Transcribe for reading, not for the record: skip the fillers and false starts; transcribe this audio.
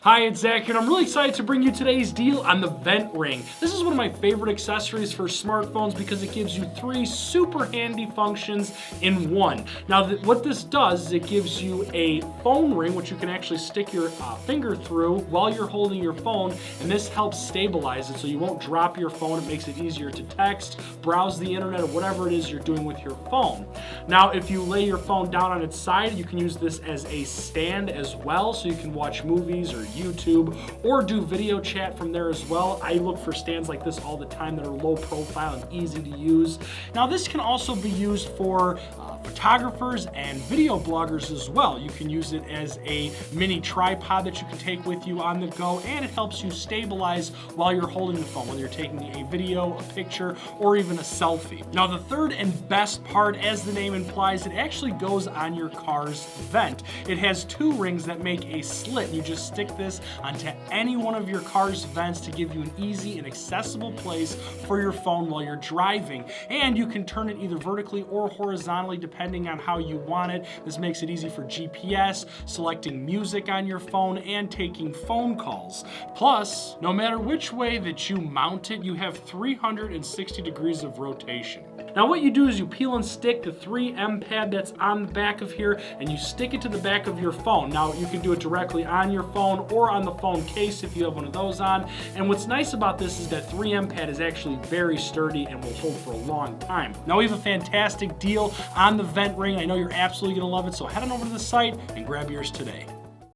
Hi, it's Zach here, and I'm really excited to bring you today's deal on the VentRing. This is one of my favorite accessories for smartphones because it gives you three super handy functions in one. Now, what this does is it gives you a phone ring, which you can actually stick your finger through while you're holding your phone, and this helps stabilize it so you won't drop your phone. It makes it easier to text, browse the internet, or whatever it is you're doing with your phone. Now, if you lay your phone down on its side, you can use this as a stand as well, so you can watch movies or YouTube or do video chat from there as well. I look for stands like this all the time that are low profile and easy to use. Now, this can also be used for photographers and video bloggers as well. You can use it as a mini tripod that you can take with you on the go, and it helps you stabilize while you're holding the phone, whether you're taking a video, a picture, or even a selfie. Now, the third and best part, as the name implies, it actually goes on your car's vent. It has two rings that make a slit. You just stick this onto any one of your car's vents to give you an easy and accessible place for your phone while you're driving. And you can turn it either vertically or horizontally depending on how you want it. This makes it easy for GPS, selecting music on your phone, and taking phone calls. Plus, no matter which way that you mount it, you have 360 degrees of rotation. Now, what you do is you peel and stick the 3M pad that's on the back of here, and you stick it to the back of your phone. Now, you can do it directly on your phone or on the phone case if you have one of those on. And what's nice about this is that 3M pad is actually very sturdy and will hold for a long time. Now, we have a fantastic deal on the VentRing. I know you're absolutely gonna love it, so head on over to the site and grab yours today.